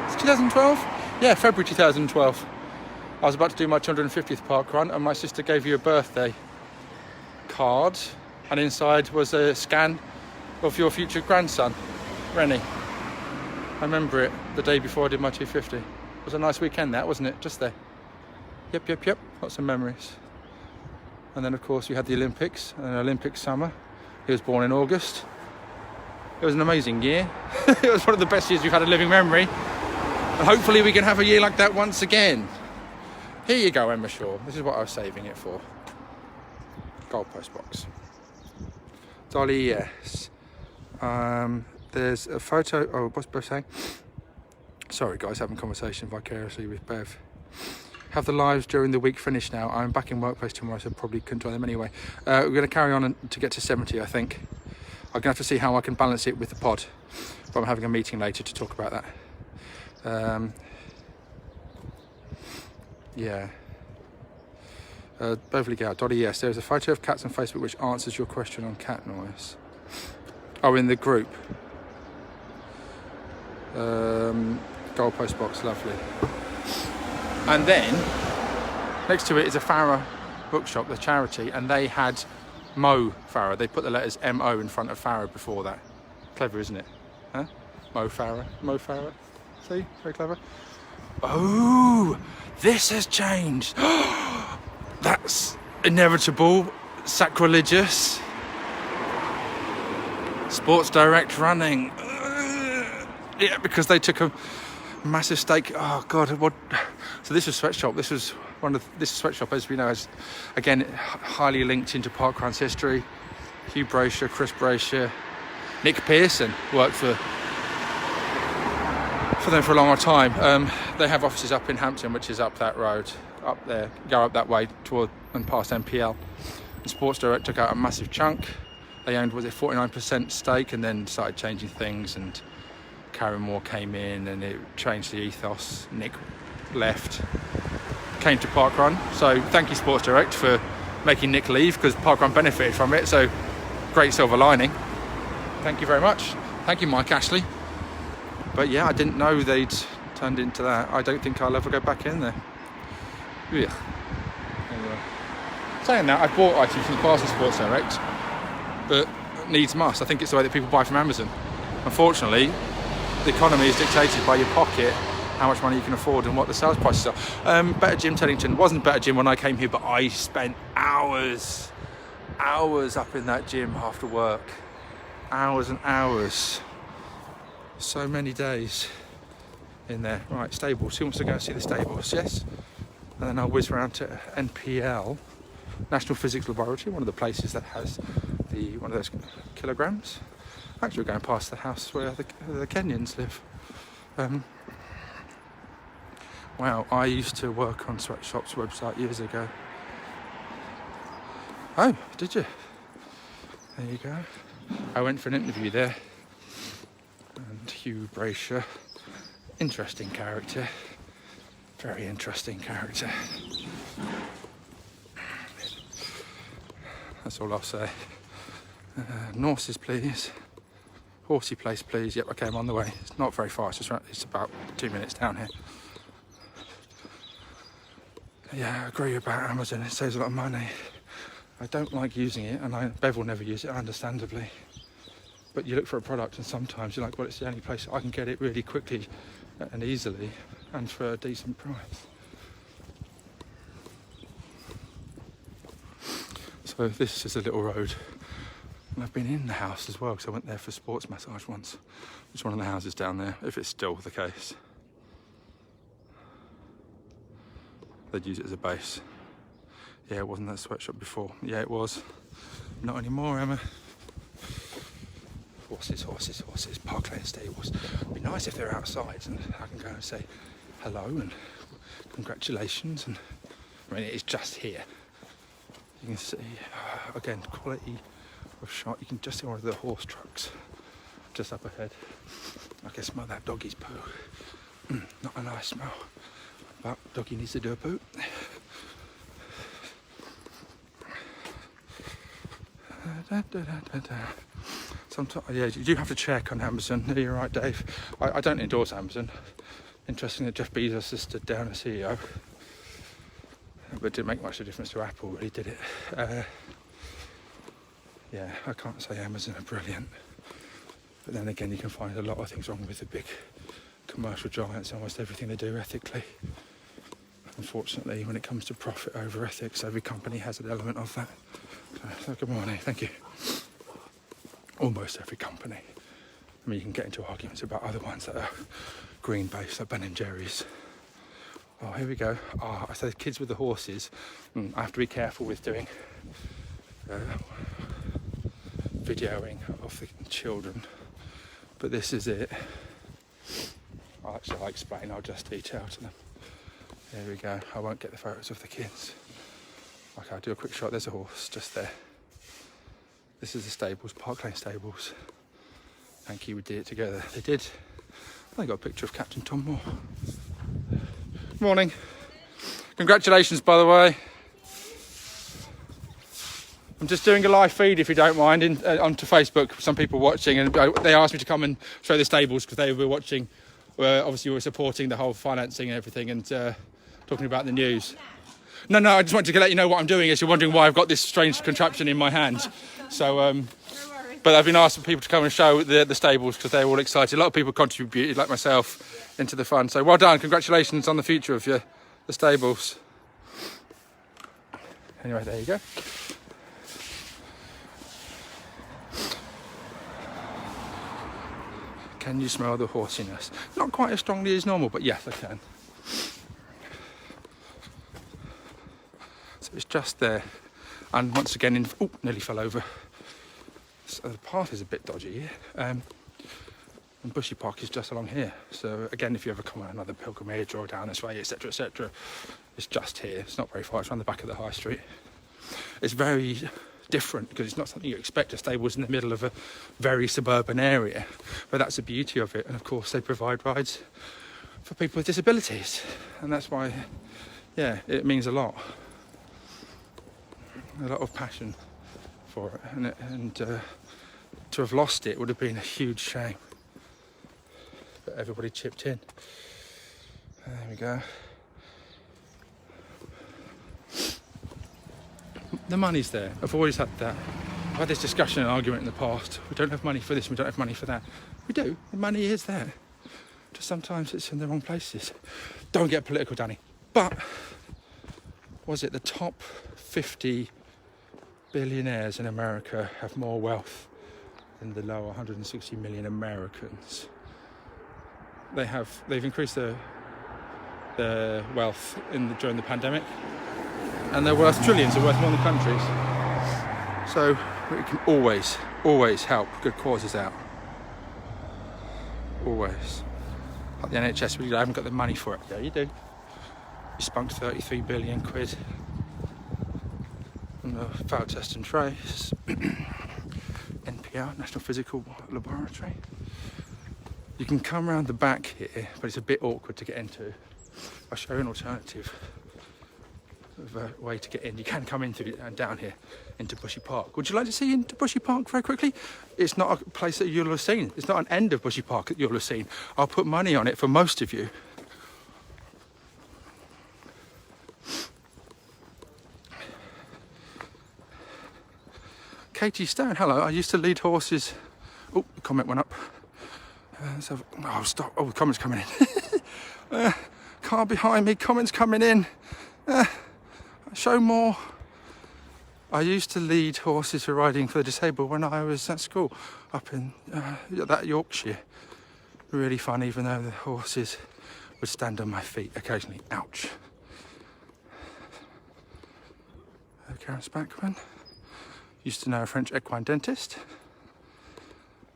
Is it 2012? Yeah, February 2012. I was about to do my 250th park run and my sister gave you a birthday card and inside was a scan of your future grandson, Rennie. I remember it the day before I did my 250. It was a nice weekend that, wasn't it? Just there. Yep. Lots of memories. And then of course you had the Olympics, an Olympic summer. He was born in August. It was an amazing year. It was one of the best years we've had in living memory. And hopefully we can have a year like that once again. Here you go, Emma Shaw. This is what I was saving it for. Goalpost box. Dolly, yes. There's a photo. Oh, what's Bev saying? Sorry, guys, having a conversation vicariously with Bev. Have the lives during the week finished now? I'm back in workplace tomorrow, so probably couldn't join them anyway. We're going to carry on to get to 70, I think. I'm going to have to see how I can balance it with the pod. But I'm having a meeting later to talk about that. Yeah. Beverly Gow, Dottie, yes. There's a photo of cats on Facebook which answers your question on cat noise. Oh, in the group. Goalpost box, lovely. And then, next to it is a Farah bookshop, the charity, and they had Mo Farah. They put the letters M-O in front of Farah before that. Clever, isn't it? Huh? Mo Farah. See? Very clever. Oh, this has changed. That's inevitable. Sacrilegious. Sports Direct running. Yeah, because they took a massive stake. Oh God, what? So this was Sweatshop. This was this Sweatshop, as we know, is again highly linked into parkrun's history. Hugh Brasher, Chris Brasher, Nick Pearson worked for them for a long time. They have offices up in Hampton, which is up that road, up there, go up that way toward and past MPL. And Sports Direct took out a massive chunk. They owned, was it 49% stake, and then started changing things, and Karen Moore came in and it changed the ethos. Nick left, came to Parkrun. So thank you Sports Direct for making Nick leave, because Parkrun benefited from it. So great silver lining. Thank you very much. Thank you, Mike Ashley. But yeah, I didn't know they'd turned into that. I don't think I'll ever go back in there. Ugh. Anyway. Saying that, I bought items from the past in Sports Direct, but needs must. I think it's the way that people buy from Amazon. Unfortunately, the economy is dictated by your pocket, how much money you can afford and what the sales prices are. Better Gym Teddington wasn't Better Gym when I came here, but I spent hours up in that gym after work. Hours and hours. So many days in there. Right, stables. Who wants to go and see the stables? Yes. And then I'll whiz round to NPL, National Physics Laboratory, one of the places that has one of those kilograms. Actually, we're going past the house where the Kenyans live. Wow, I used to work on Sweatshop's website years ago. Oh, did you? There you go. I went for an interview there. And Hugh Brasher, interesting character. Very interesting character. That's all I'll say. Norses, please. Horsey Place, please. Yep, okay, I'm on the way. It's not very far, it's about 2 minutes down here. Yeah, I agree about Amazon, it saves a lot of money. I don't like using it, and Bev will never use it, understandably. But you look for a product and sometimes you're like, well, it's the only place I can get it really quickly and easily and for a decent price. So this is a little road. And I've been in the house as well, because I went there for sports massage once. It's one of the houses down there, if it's still the case. They'd use it as a base. Yeah, it wasn't that Sweatshop before. Yeah, it was. Not anymore, Emma. Horses, Park Lane stables. It'd be nice if they're outside and I can go and say hello and congratulations. And I mean, it's just here. You can see, again, quality of shot. You can just see one of the horse trucks just up ahead. I can smell that doggy's poo. Not a nice smell, but doggy needs to do a poo. Sometimes, yeah, you do have to check on Amazon. Yeah, you're right, Dave. I don't endorse Amazon. Interesting that Jeff Bezos has stood down as CEO. But it didn't make much of a difference to Apple, really, did it? Yeah, I can't say Amazon are brilliant. But then again, you can find a lot of things wrong with the big commercial giants, almost everything they do ethically. Unfortunately, when it comes to profit over ethics, every company has an element of that. So good morning, thank you. Almost every company. I mean, you can get into arguments about other ones that are green-based, like Ben and Jerry's. Oh, here we go. I said kids with the horses. I have to be careful with doing videoing of the children. But this is it. I'll explain, I'll just detail to them. There we go. I won't get the photos of the kids. Okay, I'll do a quick shot. There's a horse just there. This is the stables, Park Lane stables. Thank you, we did it together. They did. I got a picture of Captain Tom Moore. Morning. Congratulations, by the way. I'm just doing a live feed, if you don't mind, onto Facebook. Some people watching, and they asked me to come and show the stables because they were watching. Obviously, we were supporting the whole financing and everything, and talking about the news. No, I just wanted to let you know what I'm doing. As you're wondering why I've got this strange contraption in my hand. So, but I've been asked for people to come and show the stables because they're all excited. A lot of people contributed, like myself, into the fun. So well done. Congratulations on the future of the stables. Anyway, there you go. Can you smell the horsiness? Not quite as strongly as normal, but yes, I can. So it's just there. And once again, nearly fell over. So the path is a bit dodgy here. And Bushy Park is just along here. So again, if you ever come on another pilgrimage or down this way, etc., etc., it's just here. It's not very far. It's around the back of the high street. It's very different because it's not something you expect. A stable's in the middle of a very suburban area, but that's the beauty of it. And of course, they provide rides for people with disabilities, and that's why, yeah, it means a lot of passion for it, and to have lost it would have been a huge shame. But everybody chipped in. There we go. The money's there. I've always had that. I've had this discussion and argument in the past. We don't have money for this, we don't have money for that. We do. The money is there. Just sometimes it's in the wrong places. Don't get political, Danny. But was it the top 50 billionaires in America have more wealth than the lower 160 million Americans? They've increased their wealth during the pandemic, and they're worth trillions, they're worth more than countries. So we can always help good causes out. Always. Like the NHS, we haven't got the money for it. Yeah, you do. You spunked 33 billion quid on the failed test and trace. NPL, National Physical Laboratory. You can come around the back here, but it's a bit awkward to get into. I'll show you an alternative way to get in. You can come in down here into Bushy Park. Would you like to see into Bushy Park very quickly? It's not a place that you'll have seen. It's not an end of Bushy Park that you'll have seen. I'll put money on it for most of you. Katie Stone, hello. I used to lead horses. Oh, the comment went up. Stop. Oh, the comments coming in. Car behind me, comments coming in. Show more. I used to lead horses for riding for the disabled when I was at school up in that Yorkshire. Really fun, even though the horses would stand on my feet occasionally. Ouch. Karen Spackman. Used to know a French equine dentist.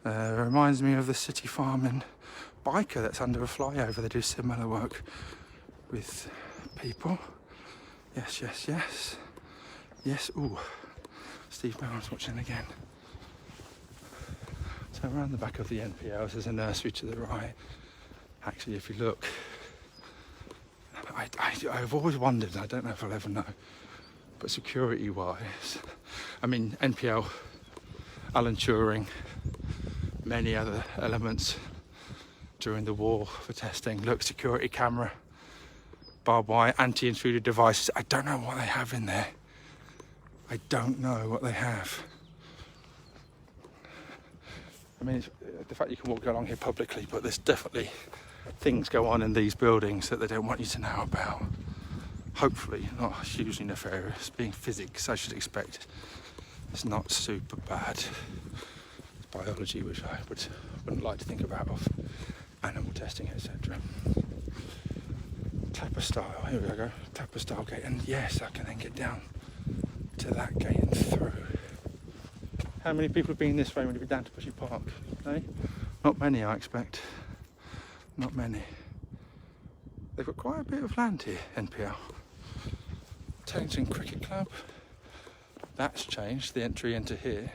Reminds me of the City Farm and biker that's under a flyover. They do similar work with people. Yes. Ooh, Steve Brown's watching again. So around the back of the NPLs there's a nursery to the right. Actually, if you look, I've always wondered, I don't know if I'll ever know, but security-wise, I mean, NPL Alan Turing, many other elements during the war for testing. Look, security camera, barbed wire, anti-intruder devices. I don't know what they have in there. I don't know what they have. I mean, it's the fact you can walk along here publicly, but there's definitely things go on in these buildings that they don't want you to know about. Hopefully not hugely nefarious. Being physics, I should expect it's not super bad. It's biology, which I wouldn't like to think about, of animal testing, etc. Clapper style, here we go, Clapper style gate, and yes, I can then get down to that gate and through. How many people have been this way when you get down to Bushy Park? Eh? Not many, I expect. Not many. They've got quite a bit of land here, NPL. Teddington Cricket Club. That's changed, the entry into here.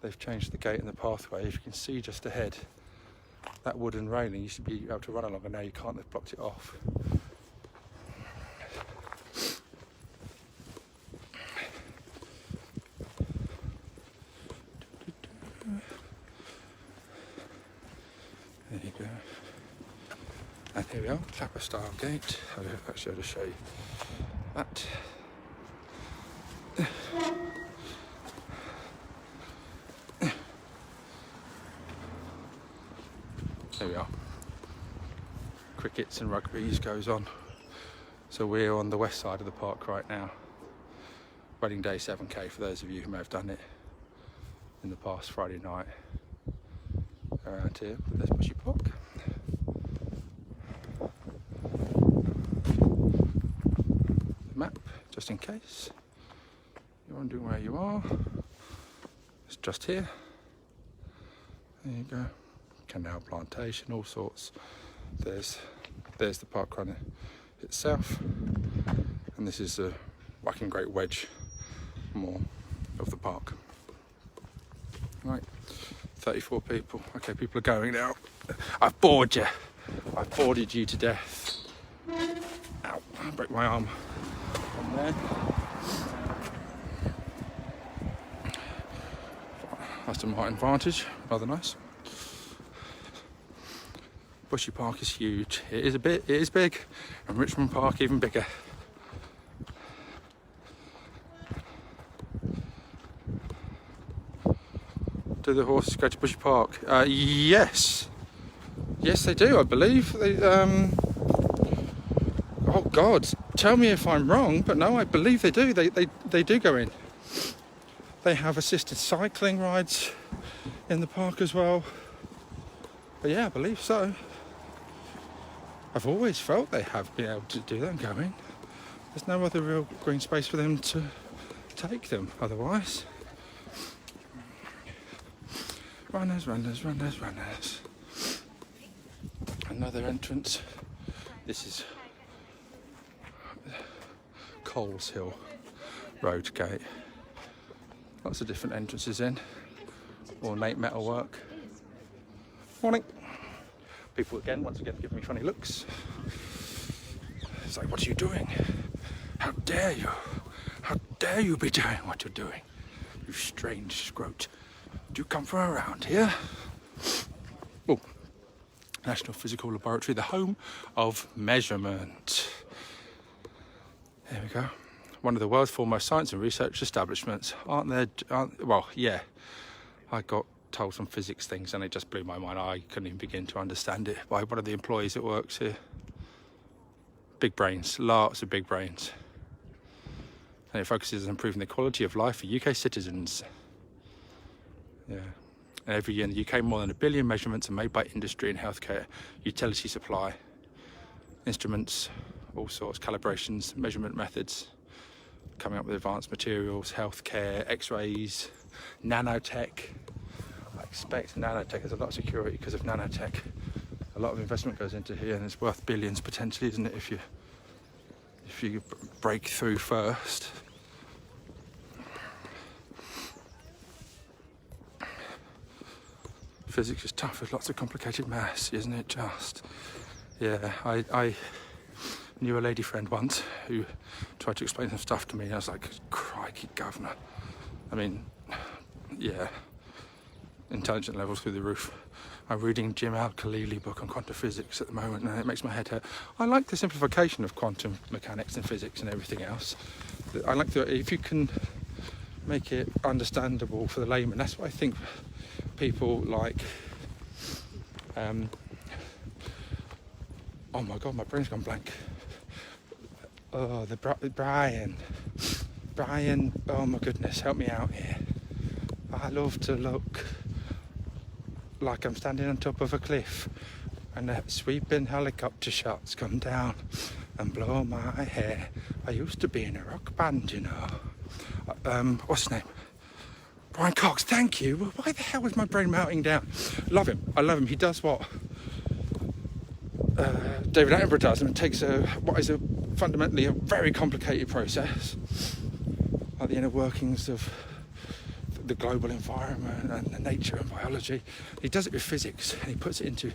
They've changed the gate and the pathway. If you can see just ahead, that wooden railing used to be able to run along, and now you can't, they've blocked it off. There you go. And here we are, Clapper style gate. I'll actually have to show you that. There we are. Crickets and rugby's goes on. So we're on the west side of the park right now. Wedding Day 7K for those of you who may have done it in the past Friday night around here. But there's Bushy Park. The map, just in case you're wondering where you are. It's just here. There you go. Canal plantation, all sorts. There's the parkrun itself, and this is a whacking great wedge more of the park. Right, 34 people. Okay, people are going now. I've bored you. I've bored you to death. Ow, I broke my arm on there. Aston Martin Vantage, rather nice. Bushy Park is huge. It is big, and Richmond Park even bigger. Do the horses go to Bushy Park? Yes. Yes, they do, I believe. They, oh God, tell me if I'm wrong, but no, I believe they do. They do go in. They have assisted cycling rides in the park as well. But yeah, I believe so. I've always felt they have been able to do that and go in. There's no other real green space for them to take them otherwise. Runners, runners, runners, runners. Another entrance. This is Coles Hill Road Gate. Lots of different entrances in. Ornate metalwork. Morning. People once again giving me funny looks. It's like, what are you doing? How dare you? How dare you be doing what you're doing? You strange scrote. Do you come from around here? Oh, National Physical Laboratory, the home of measurement. There we go. One of the world's foremost science and research establishments. Well, yeah. I got told some physics things and it just blew my mind. I couldn't even begin to understand it by one of the employees that works here. Big brains, lots of big brains. And it focuses on improving the quality of life for UK citizens. Yeah. And every year in the UK, more than 1 billion measurements are made by industry and healthcare, utility supply, instruments, all sorts, calibrations, measurement methods, coming up with advanced materials, healthcare, x-rays, nanotech. I expect nanotech, there's a lot of security because of nanotech. A lot of investment goes into here and it's worth billions potentially, isn't it, if you break through first. Physics is tough with lots of complicated maths, isn't it just? Yeah, I knew a lady friend once who tried to explain some stuff to me and I was like, crikey governor. I mean, yeah, intelligent levels through the roof. I'm reading Jim Al-Khalili book on quantum physics at the moment, and it makes my head hurt. I like the simplification of quantum mechanics and physics and everything else. I like if you can make it understandable for the layman. That's what I think people like. Oh my God, my brain's gone blank. Oh, Brian. Oh my goodness, help me out here. I love to look like I'm standing on top of a cliff and the sweeping helicopter shots come down and blow my hair. I used to be in a rock band, you know. What's his name? Brian Cox, thank you. Why the hell is my brain melting down? Love him. I love him. He does what David Attenborough does, and it takes what is fundamentally a very complicated process, like the inner workings of the global environment and the nature and biology. He does it with physics, and he puts it into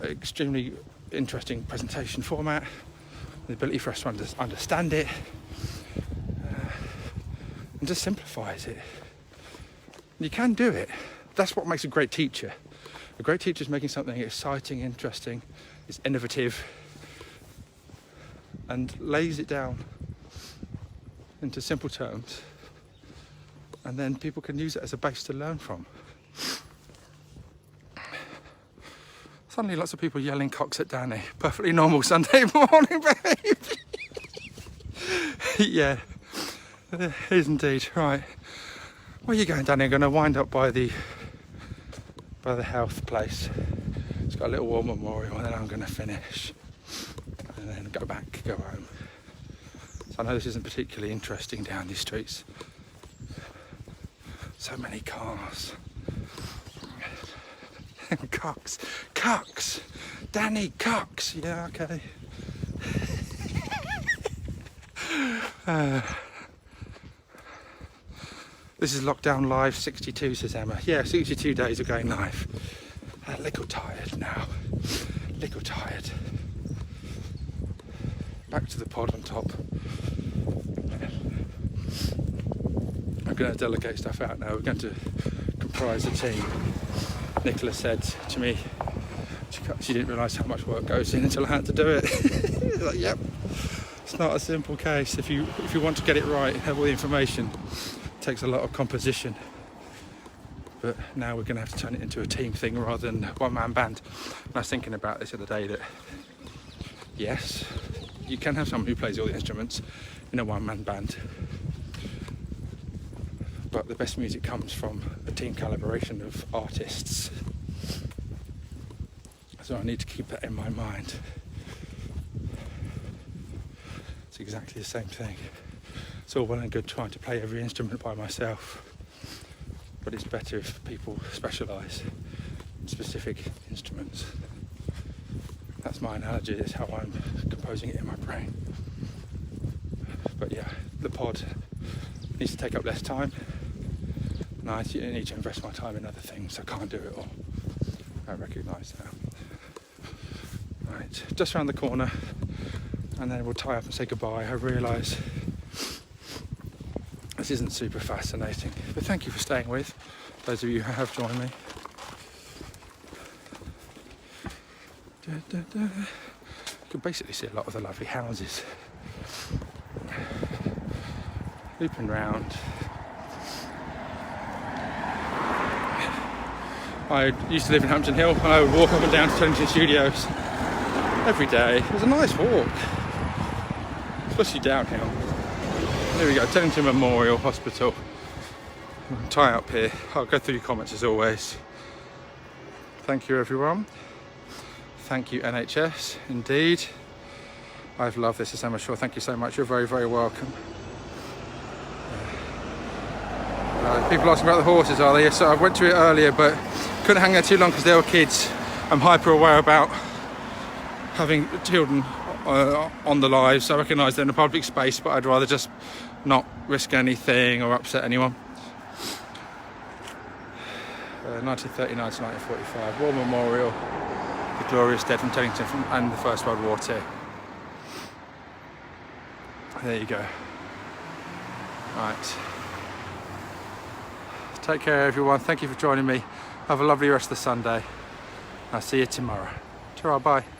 extremely interesting presentation format, the ability for us to understand it, and just simplifies it. You can do it. That's what makes a great teacher. A great teacher is making something exciting, interesting, is innovative, and lays it down into simple terms, and then people can use it as a base to learn from. Suddenly lots of people yelling cocks at Danny. Perfectly normal Sunday morning, babe. Yeah, it is indeed. Right. Where are you going, Danny? I'm going to wind up by the health place. It's got a little war memorial, and then I'm going to finish. And then go home. So I know this isn't particularly interesting down these streets. So many cars. Cox! Danny Cox! Yeah, okay. This is Lockdown Live 62, says Emma. Yeah, 62 days of going live. A little tired now. Little tired. Back to the pod on top. I'm going to delegate stuff out now. We're going to comprise a team. Nicola said to me, she didn't realise how much work goes in until I had to do it. Like, yep, it's not a simple case. If you want to get it right, have all the information, it takes a lot of composition. But now we're going to have to turn it into a team thing rather than a one-man band. And I was thinking about this the other day, that yes, you can have someone who plays all the instruments in a one-man band, but the best music comes from a team collaboration of artists. So I need to keep that in my mind. It's exactly the same thing. It's all well and good trying to play every instrument by myself, but it's better if people specialise in specific instruments. That's my analogy, that's how I'm composing it in my brain. But yeah, the pod needs to take up less time, and I need to invest my time in other things. I can't do it all. I recognise that. Right, just round the corner, and then we'll tie up and say goodbye. I realise this isn't super fascinating, but thank you for staying with, those of you who have joined me. You can basically see a lot of the lovely houses. Looping round. I used to live in Hampton Hill, and I would walk up and down to Teddington Studios every day. It was a nice walk, especially downhill. There we go, Teddington Memorial Hospital. I'll tie up here. I'll go through your comments as always. Thank you, everyone. Thank you, NHS, indeed. I've loved this, as I'm sure. Thank you so much. You're very, very welcome. People asking about the horses, are they? Yes, so I went to it earlier, but couldn't hang there too long because they were kids. I'm hyper aware about having children on the live, so I recognise they're in a public space, but I'd rather just not risk anything or upset anyone. 1939 to 1945, War Memorial, the glorious dead from Teddington and the First World War too. There you go. Right. Take care, everyone. Thank you for joining me. Have a lovely rest of the Sunday. I'll see you tomorrow. Ta-ra, bye.